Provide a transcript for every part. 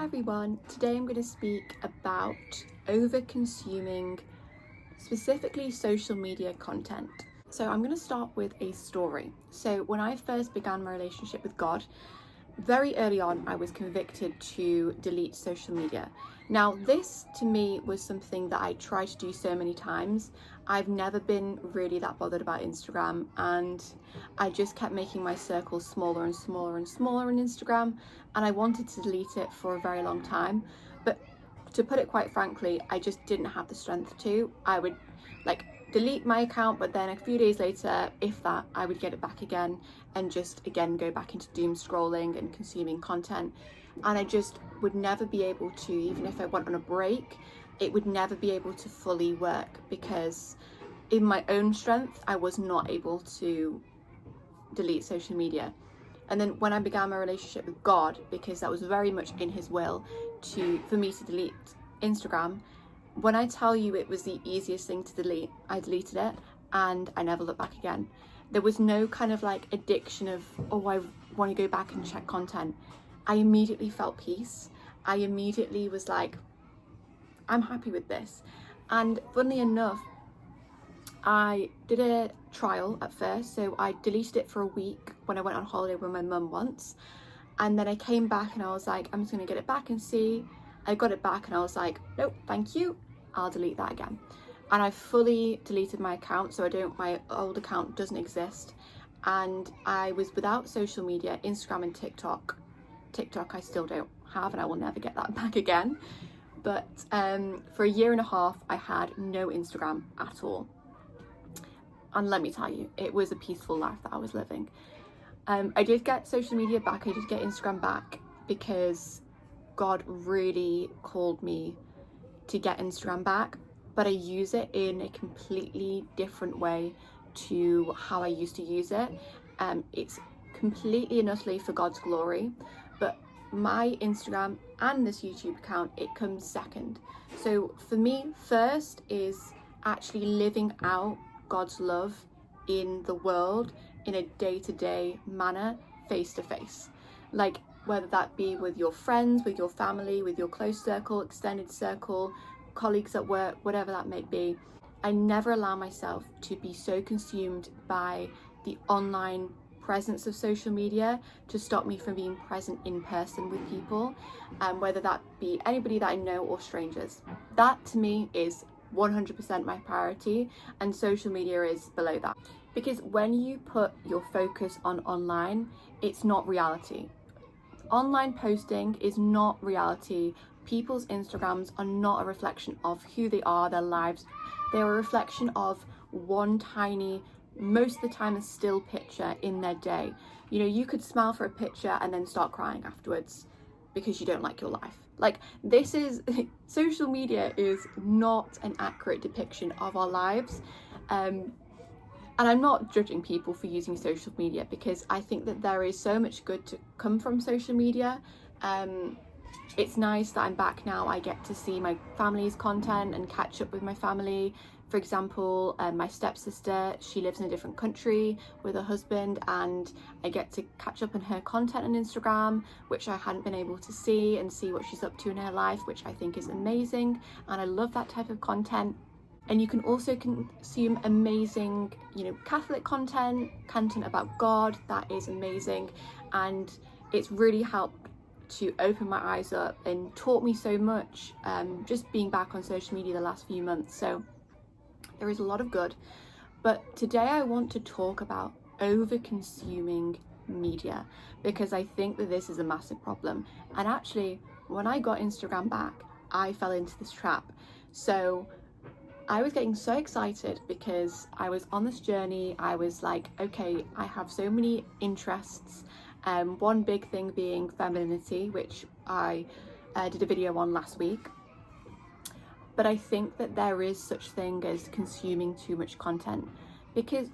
everyone, today I'm going to speak about over-consuming specifically social media content. So I'm going to start with a story. So when I first began my relationship with God, very early on I was convicted to delete social media. Now this to me was something that I tried to do so many times. I've never been really that bothered about Instagram, and I just kept making my circle smaller and smaller and smaller on Instagram, and I wanted to delete it for a very long time. But to put it quite frankly, I just didn't have the strength to. I would delete my account, but then a few days later, if that, I would get it back again and just again go back into doom scrolling and consuming content. And I just would never be able to, even if I went on a break, it would never be able to fully work, because in my own strength I was not able to delete social media. And then when I began my relationship with God, because that was very much in his will for me to delete Instagram, when I tell you it was the easiest thing to delete, I deleted it and I never looked back again. There was no kind of addiction of, oh, I want to go back and check content. I immediately felt peace. I immediately was like, I'm happy with this. And funnily enough, I did a trial at first. So I deleted it for a week when I went on holiday with my mum once. And then I came back and I was like, I'm just going to get it back and see. I got it back and I was like, nope, thank you. I'll delete that again. And I fully deleted my account. So my old account doesn't exist. And I was without social media, Instagram and TikTok. TikTok I still don't have, and I will never get that back again. But for a year and a half, I had no Instagram at all. And let me tell you, it was a peaceful life that I was living. I did get social media back. I did get Instagram back because God really called me to get Instagram back, but I use it in a completely different way to how I used to use it. It's completely and utterly for God's glory, but my Instagram and this YouTube account, it comes second. So for me, first is actually living out God's love in the world in a day-to-day manner, face-to-face. Whether that be with your friends, with your family, with your close circle, extended circle, colleagues at work, whatever that may be. I never allow myself to be so consumed by the online presence of social media to stop me from being present in person with people, whether that be anybody that I know or strangers. That to me is 100% my priority, and social media is below that. Because when you put your focus on online, it's not reality. Online posting is not reality. People's Instagrams are not a reflection of who they are, their lives. They're a reflection of one tiny, most of the time a still picture in their day. You know, you could smile for a picture and then start crying afterwards because you don't like your life. Social media is not an accurate depiction of our lives. And I'm not judging people for using social media, because I think that there is so much good to come from social media. It's nice that I'm back now. I get to see my family's content and catch up with my family. For example, my stepsister, she lives in a different country with her husband, and I get to catch up on her content on Instagram, which I hadn't been able to see, and see what she's up to in her life, which I think is amazing. And I love that type of content. And you can also consume amazing, Catholic content about God. That is amazing. And it's really helped to open my eyes up and taught me so much, just being back on social media the last few months. So there is a lot of good. But today I want to talk about over-consuming media, because I think that this is a massive problem. And actually, when I got Instagram back, I fell into this trap. So I was getting so excited because I was on this journey. I was like, okay, I have so many interests. One big thing being femininity, which I did a video on last week. But I think that there is such thing as consuming too much content, because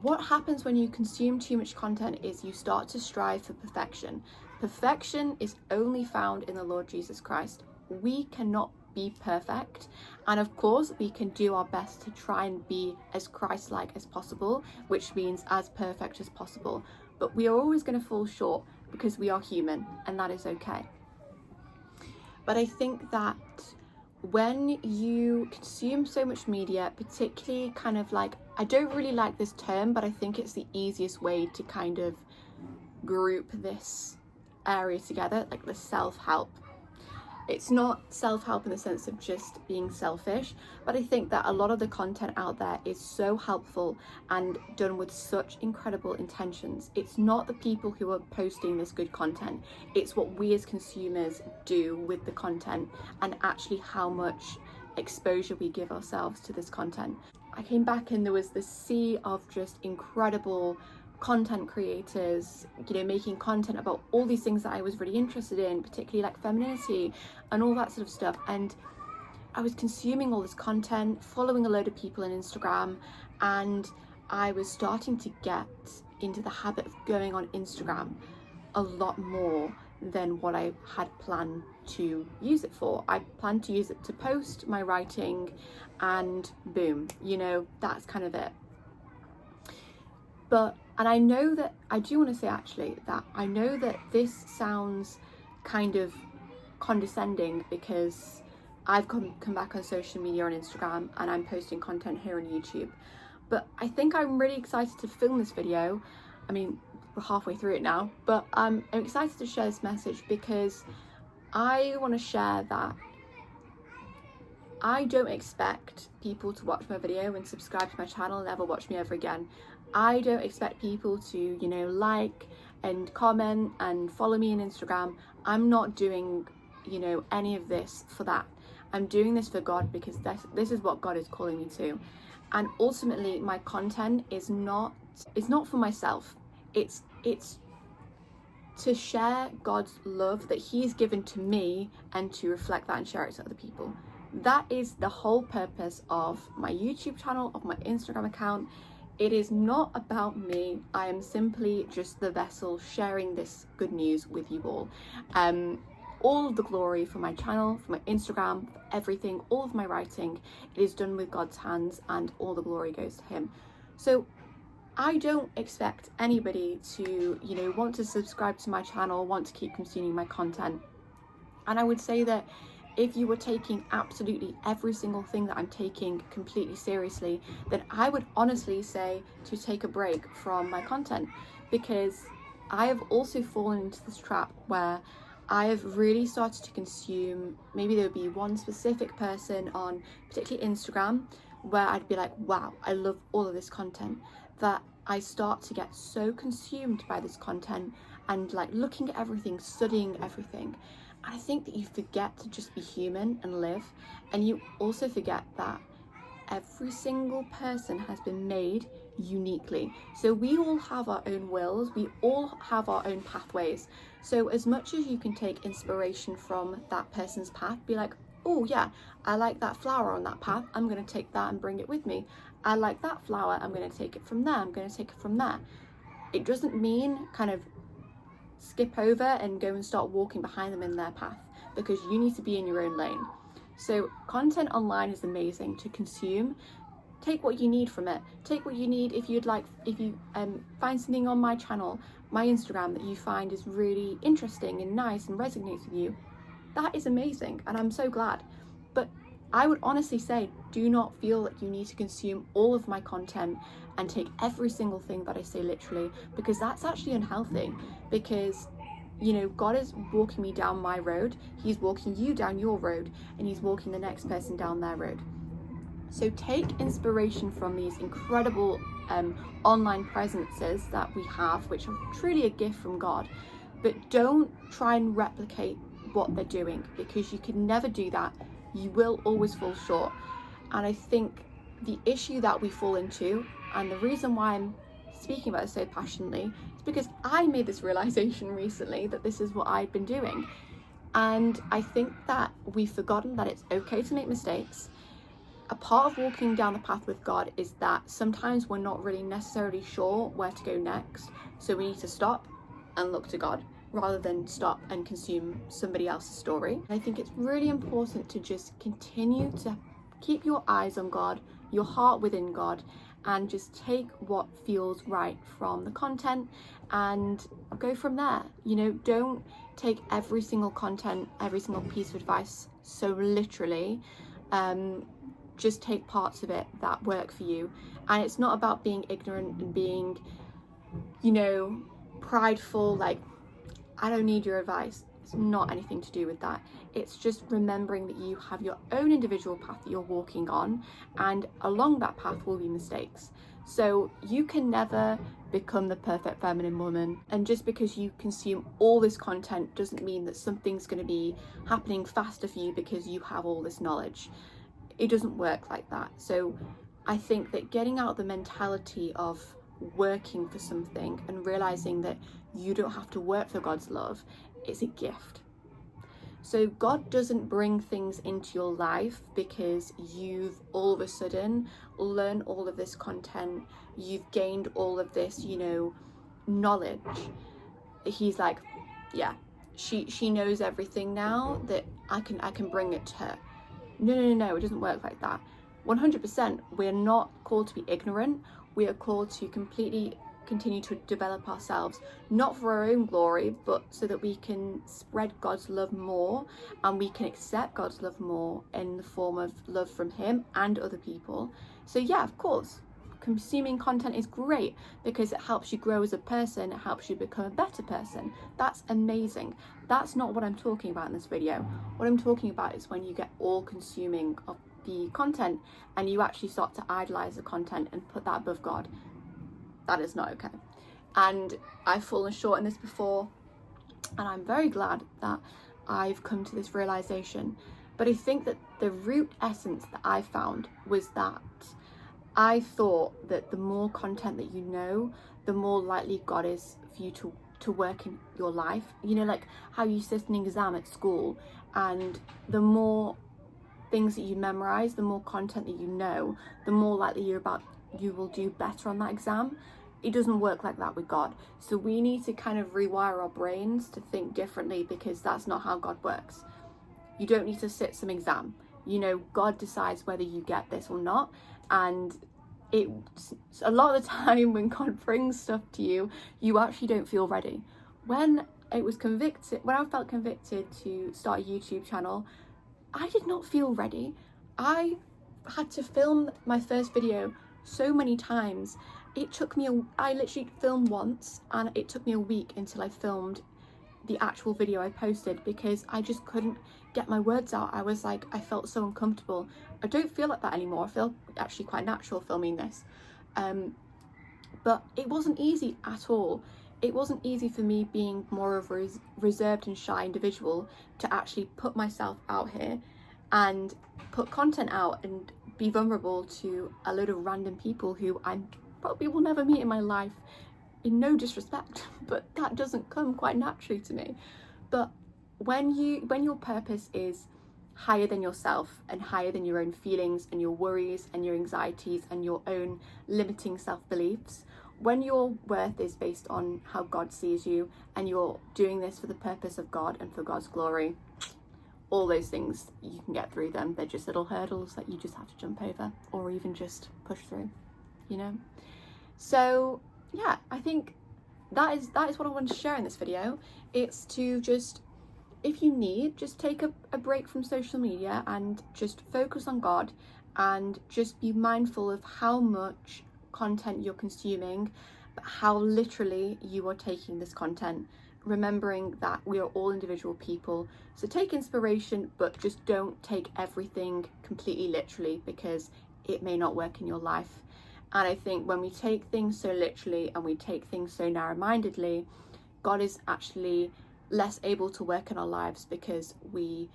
what happens when you consume too much content is you start to strive for perfection. Perfection is only found in the Lord Jesus Christ. We cannot be perfect, and of course we can do our best to try and be as Christ-like as possible, which means as perfect as possible, but we are always going to fall short because we are human, and that is okay. But I think that when you consume so much media, particularly kind of like, I don't really like this term, but I think it's the easiest way to kind of group this area together, like the self-help. It's not self-help in the sense of just being selfish, but I think that a lot of the content out there is so helpful and done with such incredible intentions. It's not the people who are posting this good content, it's what we as consumers do with the content and actually how much exposure we give ourselves to this content. I came back and there was this sea of just incredible content creators, you know, making content about all these things that I was really interested in, particularly like femininity and all that sort of stuff. And I was consuming all this content, following a load of people on Instagram, and I was starting to get into the habit of going on Instagram a lot more than what I had planned to use it for. I planned to use it to post my writing, and boom, you know, that's kind of it. And I know that, I do want to say actually that I know that this sounds kind of condescending because I've come back on social media on Instagram and I'm posting content here on YouTube. But I think I'm really excited to film this video. I mean, we're halfway through it now, but I'm excited to share this message because I want to share that I don't expect people to watch my video and subscribe to my channel and never watch me ever again. I don't expect people to, you know, like and comment and follow me on Instagram. I'm not doing, you know, any of this for that. I'm doing this for God because this is what God is calling me to. And ultimately my content is not for myself. It's to share God's love that He's given to me and to reflect that and share it to other people. That is the whole purpose of my YouTube channel, of my Instagram account. It is not about me. I am simply just the vessel sharing this good news with you all. All of the glory for my channel, for my Instagram, for everything, all of my writing, it is done with God's hands and all the glory goes to Him. So I don't expect anybody to, you know, want to subscribe to my channel, want to keep consuming my content. And I would say that if you were taking absolutely every single thing that I'm taking completely seriously, then I would honestly say to take a break from my content, because I have also fallen into this trap where I have really started to consume, maybe there would be one specific person on particularly Instagram where I'd be like, wow, I love all of this content, that I start to get so consumed by this content and like looking at everything, studying everything. I think that you forget to just be human and live, and you also forget that every single person has been made uniquely. So we all have our own wills, we all have our own pathways. So as much as you can take inspiration from that person's path, be like, oh yeah, I like that flower on that path, I'm going to take that and bring it with me. I like that flower, I'm going to take it from there, I'm going to take it from there. It doesn't mean kind of skip over and go and start walking behind them in their path, because you need to be in your own lane. So content online is amazing to consume. Take what you need from it. Take what you need. If you find something on my channel, my Instagram, that you find is really interesting and nice and resonates with you, that is amazing and I'm so glad. But I would honestly say, do not feel like you need to consume all of my content and take every single thing that I say literally, because that's actually unhealthy. Because, you know, God is walking me down my road, He's walking you down your road, and He's walking the next person down their road. So take inspiration from these incredible online presences that we have, which are truly a gift from God, but don't try and replicate what they're doing, because you can never do that. You will always fall short. And I think the issue that we fall into, and the reason why I'm speaking about it so passionately, is because I made this realization recently that this is what I've been doing. And I think that we've forgotten that it's okay to make mistakes. A part of walking down the path with God is that sometimes we're not really necessarily sure where to go next. So we need to stop and look to God, rather than stop and consume somebody else's story. I think it's really important to just continue to keep your eyes on God, your heart within God, and just take what feels right from the content and go from there. You know, don't take every single content, every single piece of advice so literally. Just take parts of it that work for you. And it's not about being ignorant and being, you know, prideful, like, I don't need your advice. It's not anything to do with that. It's just remembering that you have your own individual path that you're walking on, and along that path will be mistakes. So you can never become the perfect feminine woman, and just because you consume all this content doesn't mean that something's going to be happening faster for you because you have all this knowledge. It doesn't work like that. So I think that getting out the mentality of working for something and realizing that you don't have to work for God's love, it's a gift. So God doesn't bring things into your life because you've all of a sudden learned all of this content, you've gained all of this, you know, knowledge. He's like, yeah, she knows everything now, that I can bring it to her. No, it doesn't work like that. 100%, we're not called to be ignorant. We are called to completely continue to develop ourselves, not for our own glory, but so that we can spread God's love more, and we can accept God's love more in the form of love from Him and other people. So yeah, of course, consuming content is great because it helps you grow as a person, it helps you become a better person. That's amazing. That's not what I'm talking about in this video. What I'm talking about is when you get all consuming of the content and you actually start to idolize the content and put that above God. That is not okay. And I've fallen short in this before, and I'm very glad that I've come to this realization. But I think that the root essence that I found was that I thought that the more content that you know, the more likely God is for you to work in your life. You know, like how you sit an exam at school, and the more things that you memorize, the more content that you know, the more likely you will do better on that exam. It doesn't work like that with God. So we need to kind of rewire our brains to think differently, because that's not how God works. You don't need to sit some exam. You know, God decides whether you get this or not. And a lot of the time when God brings stuff to you, you actually don't feel ready. When I felt convicted to start a YouTube channel, I did not feel ready. I had to film my first video so many times. I literally filmed once, and it took me a week until I filmed the actual video I posted, because I just couldn't get my words out. I felt so uncomfortable. I don't feel like that anymore. I feel actually quite natural filming this. But it wasn't easy at all. It wasn't easy for me, being more of a reserved and shy individual, to actually put myself out here and put content out and be vulnerable to a load of random people who I probably will never meet in my life, in no disrespect, but that doesn't come quite naturally to me. But when your purpose is higher than yourself and higher than your own feelings and your worries and your anxieties and your own limiting self-beliefs, when your worth is based on how God sees you, and you're doing this for the purpose of God and for God's glory, all those things, you can get through them. They're just little hurdles that you just have to jump over, or even just push through, you know? So yeah, I think that is what I wanted to share in this video. It's to just, if you need, just take a break from social media and just focus on God, and just be mindful of how much content you're consuming, but how literally you are taking this content, remembering that we are all individual people. So take inspiration, but just don't take everything completely literally, because it may not work in your life. And I think when we take things so literally and we take things so narrow-mindedly, God is actually less able to work in our lives, because we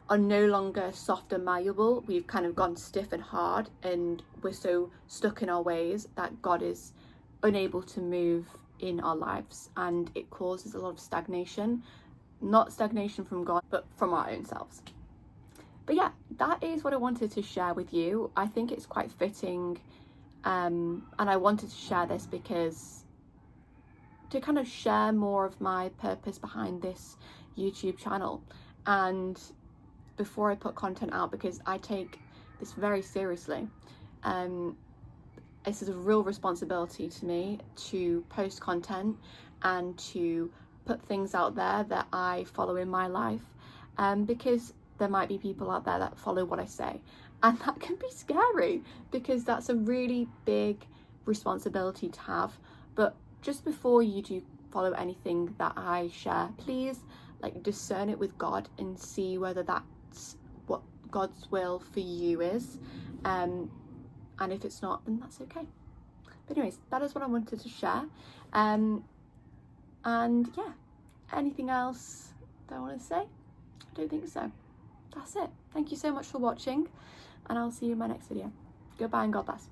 are no longer soft and malleable. We've kind of gone stiff and hard, and we're so stuck in our ways that God is unable to move in our lives, and it causes a lot of stagnation. Not stagnation from God, but from our own selves. But yeah, that is what I wanted to share with you. I think it's quite fitting, and I wanted to share this because to kind of share more of my purpose behind this YouTube channel. And before I put content out, because I take this very seriously, this is a real responsibility to me to post content and to put things out there that I follow in my life, because there might be people out there that follow what I say, and that can be scary because that's a really big responsibility to have. But just before you do follow anything that I share, please like discern it with God and see whether that's what God's will for you is, and if it's not, then that's okay. But anyways, that is what I wanted to share. And yeah, anything else that I want to say? I don't think so. That's it. Thank you so much for watching, and I'll see you in my next video. Goodbye and God bless.